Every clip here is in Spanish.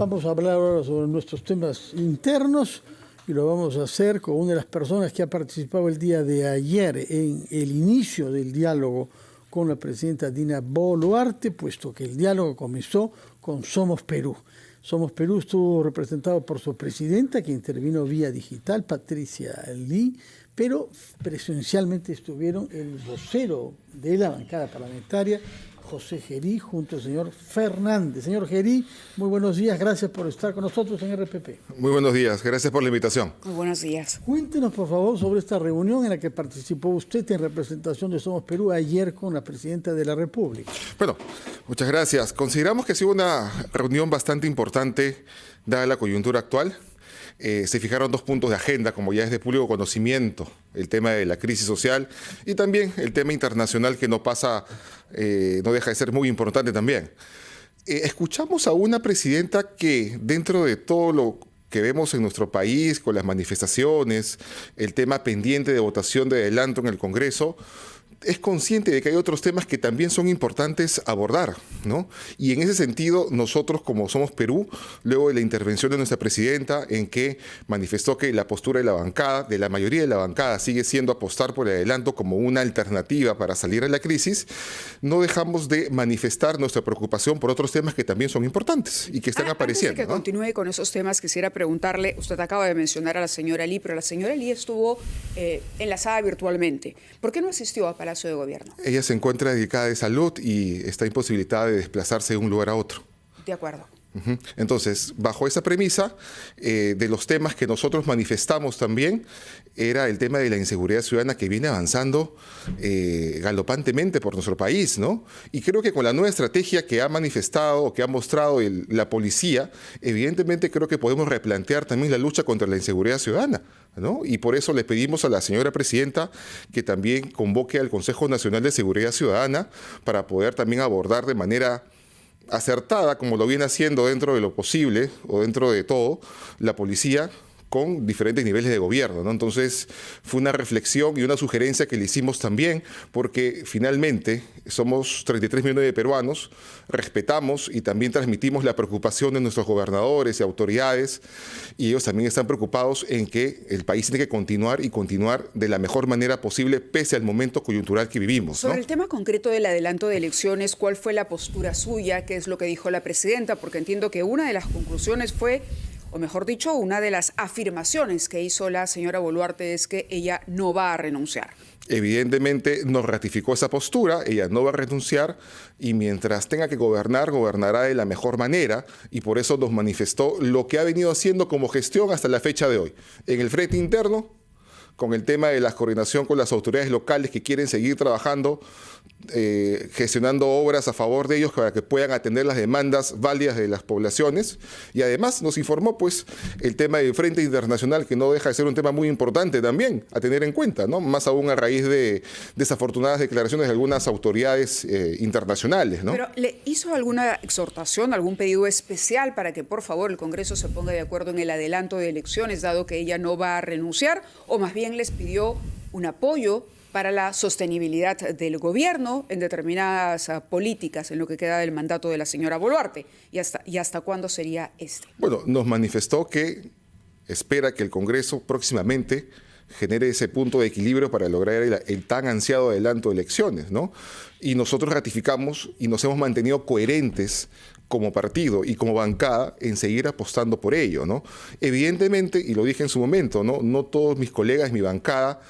Vamos a hablar ahora sobre nuestros temas internos y lo vamos a hacer con una de las personas que ha participado el día de ayer en el inicio del diálogo con la presidenta Dina Boluarte, puesto que el diálogo comenzó con Somos Perú. Somos Perú estuvo representado por su presidenta, que intervino vía digital, Patricia Lee, pero presencialmente estuvieron el vocero de la bancada parlamentaria, José Gerí, junto al señor Fernández. Señor Gerí, muy buenos días, gracias por estar con nosotros en RPP. Muy buenos días, gracias por la invitación. Muy buenos días. Cuéntenos, por favor, sobre esta reunión en la que participó usted en representación de Somos Perú ayer con la presidenta de la República. Bueno, muchas gracias. Consideramos que ha sido una reunión bastante importante, dada la coyuntura actual. Se fijaron 2 puntos de agenda, como ya es de público conocimiento, el tema de la crisis social y también el tema internacional que no deja de ser muy importante también. Escuchamos a una presidenta que dentro de todo lo que vemos en nuestro país, con las manifestaciones, el tema pendiente de votación de adelanto en el Congreso, es consciente de que hay otros temas que también son importantes abordar, ¿no? Y en ese sentido, nosotros como Somos Perú, luego de la intervención de nuestra presidenta, en que manifestó que la postura de la bancada, de la mayoría de la bancada, sigue siendo apostar por el adelanto como una alternativa para salir de la crisis, no dejamos de manifestar nuestra preocupación por otros temas que también son importantes y que están apareciendo. Antes de que continúe con esos temas, quisiera preguntarle, usted acaba de mencionar a la señora Lee, pero la señora Lee estuvo enlazada virtualmente. ¿Por qué no asistió a Palacio de Gobierno? Ella se encuentra dedicada de salud y está imposibilitada de desplazarse de un lugar a otro. De acuerdo. Entonces, bajo esa premisa, de los temas que nosotros manifestamos también, era el tema de la inseguridad ciudadana que viene avanzando galopantemente por nuestro país, ¿no? Y creo que con la nueva estrategia que ha manifestado, o que ha mostrado la policía, evidentemente creo que podemos replantear también la lucha contra la inseguridad ciudadana, ¿no? Y por eso le pedimos a la señora presidenta que también convoque al Consejo Nacional de Seguridad Ciudadana para poder también abordar de manera acertada, como lo viene haciendo dentro de lo posible o dentro de todo, la policía con diferentes niveles de gobierno, ¿no? Entonces, fue una reflexión y una sugerencia que le hicimos también, porque finalmente somos 33 millones de peruanos, respetamos y también transmitimos la preocupación de nuestros gobernadores y autoridades, y ellos también están preocupados en que el país tiene que continuar y continuar de la mejor manera posible, pese al momento coyuntural que vivimos, ¿no? Sobre el tema concreto del adelanto de elecciones, ¿cuál fue la postura suya? ¿Qué es lo que dijo la presidenta? Porque entiendo que una de las conclusiones fue, o mejor dicho, una de las afirmaciones que hizo la señora Boluarte es que ella no va a renunciar. Evidentemente nos ratificó esa postura, ella no va a renunciar y mientras tenga que gobernar, gobernará de la mejor manera y por eso nos manifestó lo que ha venido haciendo como gestión hasta la fecha de hoy. En el frente interno, con el tema de la coordinación con las autoridades locales que quieren seguir trabajando, gestionando obras a favor de ellos para que puedan atender las demandas válidas de las poblaciones. Y además nos informó pues el tema del Frente Internacional, que no deja de ser un tema muy importante también a tener en cuenta, ¿no? Más aún a raíz de desafortunadas declaraciones de algunas autoridades internacionales, ¿no? Pero ¿le hizo alguna exhortación, algún pedido especial para que por favor el Congreso se ponga de acuerdo en el adelanto de elecciones, dado que ella no va a renunciar, o más bien les pidió un apoyo para la sostenibilidad del gobierno en determinadas políticas en lo que queda del mandato de la señora Boluarte? ¿Y hasta cuándo sería este? Bueno, nos manifestó que espera que el Congreso próximamente genere ese punto de equilibrio para lograr el tan ansiado adelanto de elecciones, ¿no? Y nosotros ratificamos y nos hemos mantenido coherentes como partido y como bancada en seguir apostando por ello, ¿no? Evidentemente, y lo dije en su momento, no todos mis colegas, mi bancada,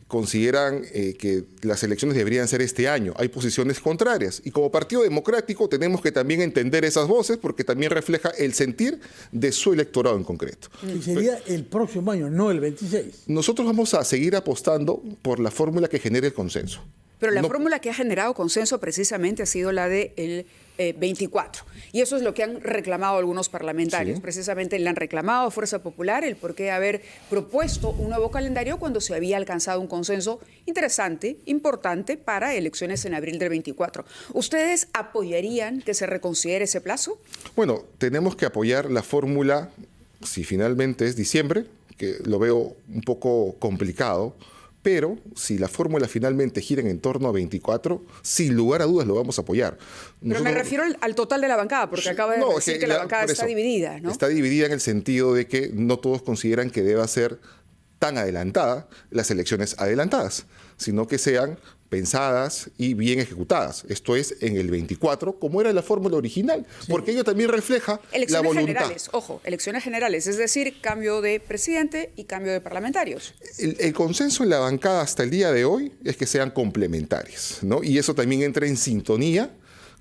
consideran que las elecciones deberían ser este año. Hay posiciones contrarias. Y como Partido Democrático tenemos que también entender esas voces porque también refleja el sentir de su electorado en concreto. Y sería el próximo año, no el 26. Nosotros vamos a seguir apostando por la fórmula que genere el consenso. Pero la fórmula que ha generado consenso precisamente ha sido la del 24. Y eso es lo que han reclamado algunos parlamentarios. Sí. Precisamente le han reclamado a Fuerza Popular el por qué haber propuesto un nuevo calendario cuando se había alcanzado un consenso interesante, importante para elecciones en abril del 24. ¿Ustedes apoyarían que se reconsidere ese plazo? Bueno, tenemos que apoyar la fórmula, si finalmente es diciembre, que lo veo un poco complicado, Pero si la fórmula finalmente gira en torno a 24, sin lugar a dudas lo vamos a apoyar. Pero me refiero al total de la bancada, porque acaba de decir que la bancada está dividida, ¿no? Está dividida en el sentido de que no todos consideran que deba ser tan adelantada las elecciones adelantadas, sino que sean pensadas y bien ejecutadas. Esto es en el 24, como era la fórmula original, porque ello también refleja la voluntad. Generales, ojo, elecciones generales, es decir, cambio de presidente y cambio de parlamentarios. El consenso en la bancada hasta el día de hoy es que sean complementarias, ¿no? Y eso también entra en sintonía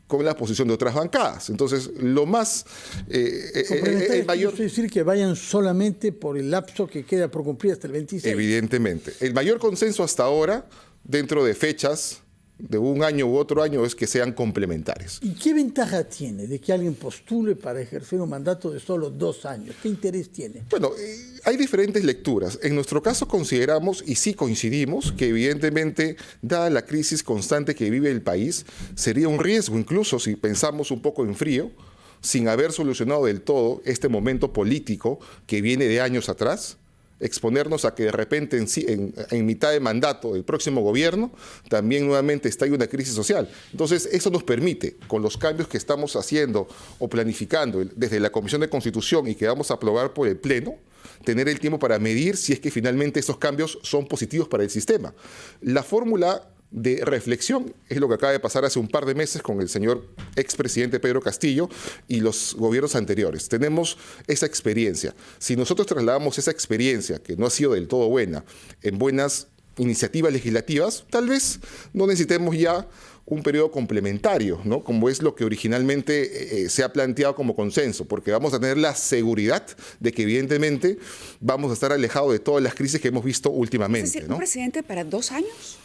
con la posición de otras bancadas. Entonces, lo más... el mayor... ¿Quiere decir que vayan solamente por el lapso que queda por cumplir hasta el 26? Evidentemente. El mayor consenso hasta ahora, dentro de fechas de un año u otro año, es que sean complementarios. ¿Y qué ventaja tiene de que alguien postule para ejercer un mandato de solo 2 años? ¿Qué interés tiene? Bueno, hay diferentes lecturas. En nuestro caso consideramos, y sí coincidimos, que evidentemente, dada la crisis constante que vive el país, sería un riesgo, incluso si pensamos un poco en frío, sin haber solucionado del todo este momento político que viene de años atrás, exponernos a que de repente en mitad de mandato del próximo gobierno también nuevamente estalle una crisis social. Entonces, eso nos permite, con los cambios que estamos haciendo o planificando desde la Comisión de Constitución y que vamos a aprobar por el Pleno, tener el tiempo para medir si es que finalmente esos cambios son positivos para el sistema. La fórmula de reflexión es lo que acaba de pasar hace un par de meses con el señor expresidente Pedro Castillo y los gobiernos anteriores. Tenemos esa experiencia. Si nosotros trasladamos esa experiencia, que no ha sido del todo buena, en buenas iniciativas legislativas, tal vez no necesitemos ya un periodo complementario, ¿no? Como es lo que originalmente se ha planteado como consenso, porque vamos a tener la seguridad de que evidentemente vamos a estar alejados de todas las crisis que hemos visto últimamente. Es decir, ¿no? ¿Un presidente para 2 años?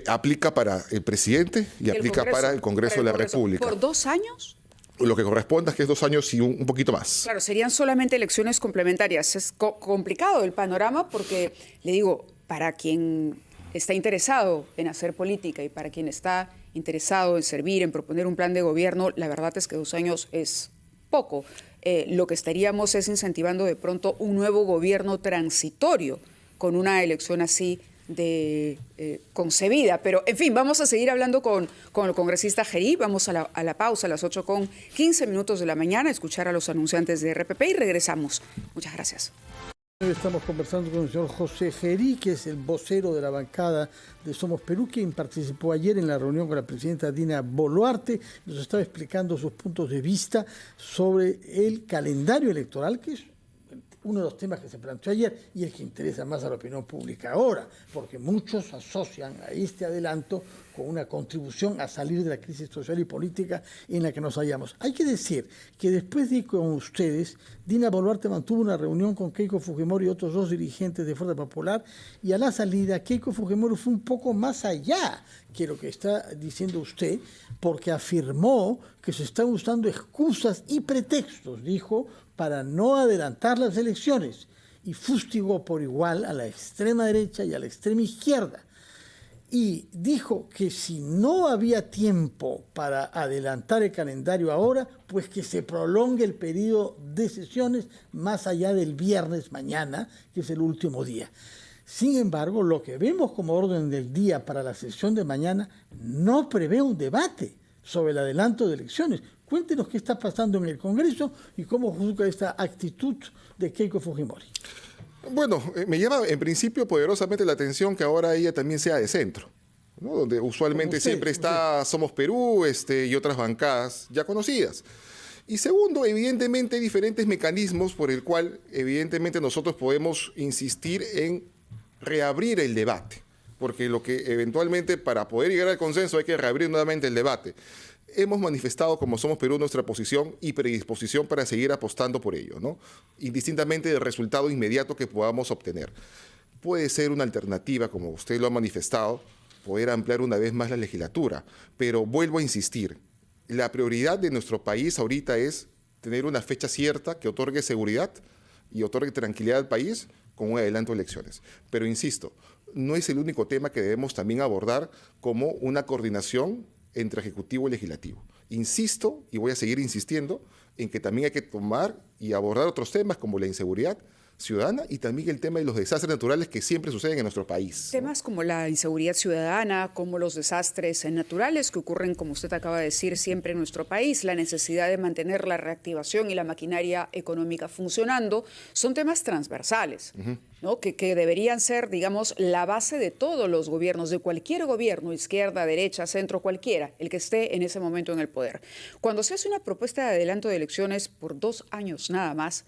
Aplica para el presidente y aplica para el Congreso de la República. ¿Por 2 años? Lo que corresponda es que es 2 años y un poquito más. Claro, serían solamente elecciones complementarias. Es complicado el panorama porque, le digo, para quien está interesado en hacer política y para quien está interesado en servir, en proponer un plan de gobierno, la verdad es que 2 años es poco. Lo que estaríamos es incentivando de pronto un nuevo gobierno transitorio con una elección así concebida. Pero, en fin, vamos a seguir hablando con el congresista Gerí. Vamos a la pausa a las 8:15 de la mañana, a escuchar a los anunciantes de RPP y regresamos. Muchas gracias. Estamos conversando con el señor José Gerí, que es el vocero de la bancada de Somos Perú, quien participó ayer en la reunión con la presidenta Dina Boluarte. Nos estaba explicando sus puntos de vista sobre el calendario electoral, que es uno de los temas que se planteó ayer y el que interesa más a la opinión pública ahora, porque muchos asocian a este adelanto con una contribución a salir de la crisis social y política en la que nos hallamos. Hay que decir que después de ir con ustedes, Dina Boluarte mantuvo una reunión con Keiko Fujimori y otros 2 dirigentes de Fuerza Popular, y a la salida Keiko Fujimori fue un poco más allá que lo que está diciendo usted, porque afirmó que se están usando excusas y pretextos, dijo, para no adelantar las elecciones, y fustigó por igual a la extrema derecha y a la extrema izquierda. Y dijo que si no había tiempo para adelantar el calendario ahora, pues que se prolongue el periodo de sesiones más allá del viernes mañana, que es el último día. Sin embargo, lo que vemos como orden del día para la sesión de mañana no prevé un debate sobre el adelanto de elecciones. Cuéntenos qué está pasando en el Congreso y cómo juzga esta actitud de Keiko Fujimori. Bueno, me llama en principio poderosamente la atención que ahora ella también sea de centro, ¿no? Donde usualmente siempre está Somos Perú y otras bancadas ya conocidas. Y segundo, evidentemente hay diferentes mecanismos por el cual evidentemente nosotros podemos insistir en reabrir el debate, porque lo que eventualmente para poder llegar al consenso hay que reabrir nuevamente el debate. Hemos manifestado como Somos Perú nuestra posición y predisposición para seguir apostando por ello, ¿no? Indistintamente del resultado inmediato que podamos obtener. Puede ser una alternativa, como usted lo ha manifestado, poder ampliar una vez más la legislatura, pero vuelvo a insistir, la prioridad de nuestro país ahorita es tener una fecha cierta que otorgue seguridad y otorgue tranquilidad al país con un adelanto de elecciones. Pero insisto, no es el único tema que debemos también abordar como una coordinación entre Ejecutivo y Legislativo. Insisto, y voy a seguir insistiendo, en que también hay que tomar y abordar otros temas como la inseguridad, ciudadana y también el tema de los desastres naturales que siempre suceden en nuestro país. Temas como la inseguridad ciudadana, como los desastres naturales que ocurren, como usted acaba de decir, siempre en nuestro país, la necesidad de mantener la reactivación y la maquinaria económica funcionando, son temas transversales, ¿no? que deberían ser, digamos, la base de todos los gobiernos, de cualquier gobierno, izquierda, derecha, centro, cualquiera, el que esté en ese momento en el poder. Cuando se hace una propuesta de adelanto de elecciones por 2 años nada más,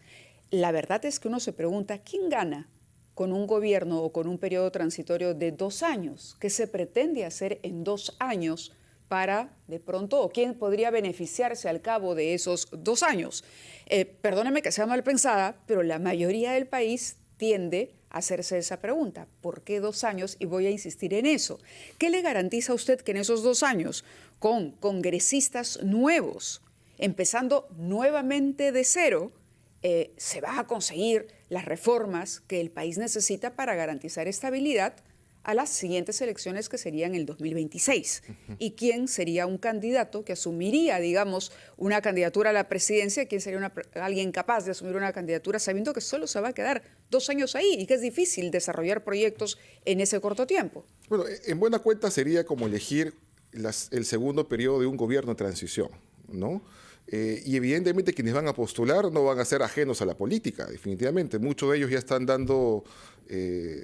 la verdad es que uno se pregunta, ¿quién gana con un gobierno o con un periodo transitorio de 2 años? ¿Qué se pretende hacer en 2 años para, de pronto, o quién podría beneficiarse al cabo de esos 2 años? Perdóneme que sea mal pensada, pero la mayoría del país tiende a hacerse esa pregunta. ¿Por qué 2 años? Y voy a insistir en eso. ¿Qué le garantiza a usted que en esos 2 años, con congresistas nuevos, empezando nuevamente de cero, se va a conseguir las reformas que el país necesita para garantizar estabilidad a las siguientes elecciones que serían el 2026? ¿Y quién sería un candidato que asumiría, digamos, una candidatura a la presidencia? ¿Quién sería alguien capaz de asumir una candidatura sabiendo que solo se va a quedar 2 años ahí y que es difícil desarrollar proyectos en ese corto tiempo? Bueno, en buena cuenta sería como elegir el segundo periodo de un gobierno de transición, ¿no? Y evidentemente quienes van a postular no van a ser ajenos a la política, definitivamente. Muchos de ellos ya están dando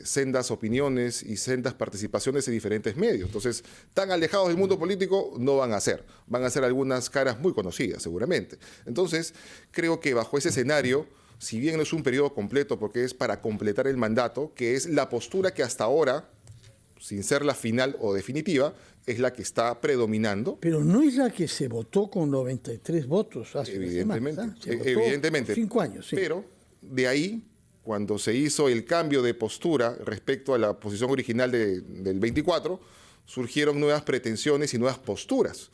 sendas opiniones y sendas participaciones en diferentes medios. Entonces, tan alejados del mundo político no van a ser. Van a ser algunas caras muy conocidas, seguramente. Entonces, creo que bajo ese escenario, si bien no es un periodo completo porque es para completar el mandato, que es la postura que hasta ahora, sin ser la final o definitiva, es la que está predominando. Pero no es la que se votó con 93 votos hace evidentemente, semanas, ¿eh? Se votó evidentemente. 5 años, sí. Pero de ahí, cuando se hizo el cambio de postura respecto a la posición original del 24, surgieron nuevas pretensiones y nuevas posturas.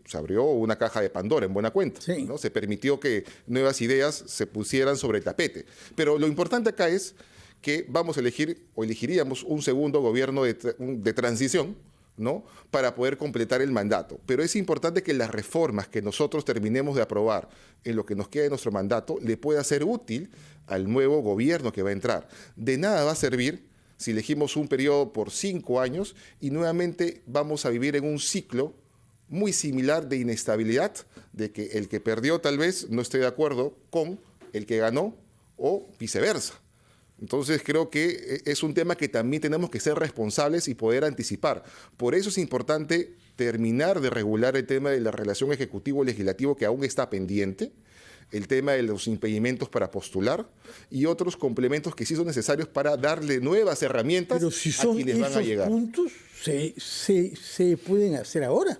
Se abrió una caja de Pandora en buena cuenta, sí, ¿no? Se permitió que nuevas ideas se pusieran sobre el tapete. Pero lo importante acá es que vamos a elegir o elegiríamos un segundo gobierno de transición, ¿no? Para poder completar el mandato. Pero es importante que las reformas que nosotros terminemos de aprobar en lo que nos queda de nuestro mandato le pueda ser útil al nuevo gobierno que va a entrar. De nada va a servir si elegimos un periodo por 5 años y nuevamente vamos a vivir en un ciclo muy similar de inestabilidad, de que el que perdió tal vez no esté de acuerdo con el que ganó o viceversa. Entonces creo que es un tema que también tenemos que ser responsables y poder anticipar. Por eso es importante terminar de regular el tema de la relación ejecutivo-legislativo que aún está pendiente, el tema de los impedimentos para postular y otros complementos que sí son necesarios para darle nuevas herramientas a quienes van a llegar. Pero si son esos puntos, se pueden hacer ahora.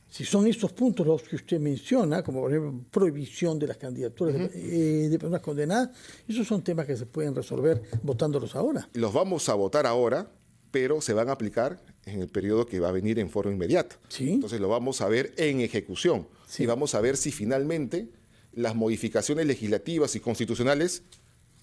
Si son estos puntos los que usted menciona, como por ejemplo prohibición de las candidaturas de personas condenadas, esos son temas que se pueden resolver votándolos ahora. Los vamos a votar ahora, pero se van a aplicar en el periodo que va a venir en forma inmediata. ¿Sí? Entonces lo vamos a ver en ejecución. Sí. Y vamos a ver si finalmente las modificaciones legislativas y constitucionales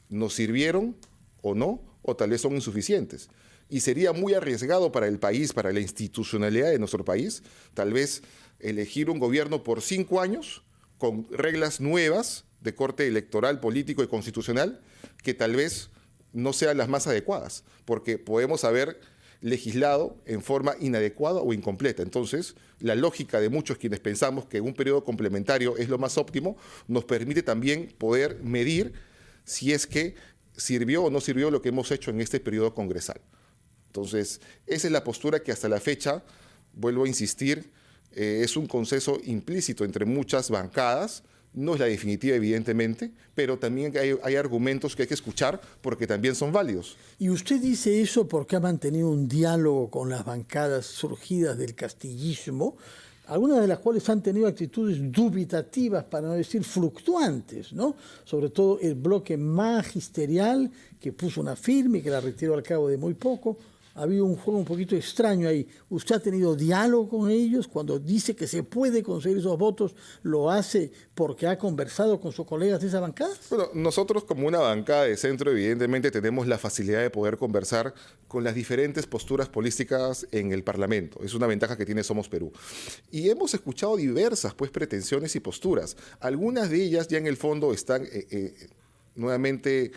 nos sirvieron o no, o tal vez son insuficientes. Y sería muy arriesgado para el país, para la institucionalidad de nuestro país, tal vez elegir un gobierno por 5 años con reglas nuevas de corte electoral, político y constitucional, que tal vez no sean las más adecuadas, porque podemos haber legislado en forma inadecuada o incompleta. Entonces, la lógica de muchos quienes pensamos que un periodo complementario es lo más óptimo, nos permite también poder medir si es que sirvió o no sirvió lo que hemos hecho en este periodo congresal. Entonces, esa es la postura que hasta la fecha, vuelvo a insistir, es un consenso implícito entre muchas bancadas, no es la definitiva evidentemente, pero también hay argumentos que hay que escuchar porque también son válidos. Y usted dice eso porque ha mantenido un diálogo con las bancadas surgidas del castillismo, algunas de las cuales han tenido actitudes dubitativas, para no decir fluctuantes, ¿no? Sobre todo el bloque magisterial, que puso una firme y que la retiró al cabo de muy poco. Ha habido un juego un poquito extraño ahí. ¿Usted ha tenido diálogo con ellos? Cuando dice que se puede conseguir esos votos, ¿lo hace porque ha conversado con sus colegas de esa bancada? Bueno, nosotros como una bancada de centro evidentemente tenemos la facilidad de poder conversar con las diferentes posturas políticas en el Parlamento. Es una ventaja que tiene Somos Perú. Y hemos escuchado diversas pretensiones y posturas. Algunas de ellas ya en el fondo están nuevamente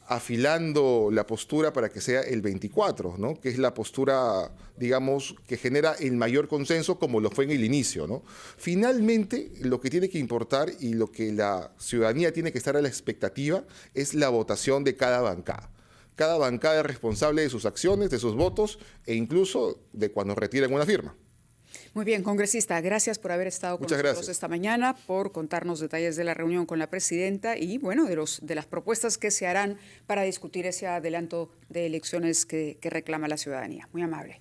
afilando la postura para que sea el 24, ¿no? Que es la postura, digamos, que genera el mayor consenso como lo fue en el inicio, ¿no? Finalmente, lo que tiene que importar y lo que la ciudadanía tiene que estar a la expectativa es la votación de cada bancada. Cada bancada es responsable de sus acciones, de sus votos e incluso de cuando retiren una firma. Muy bien, congresista, gracias por haber estado con nosotros esta mañana, por contarnos detalles de la reunión con la presidenta y, bueno, de las propuestas que se harán para discutir ese adelanto de elecciones que reclama la ciudadanía. Muy amable.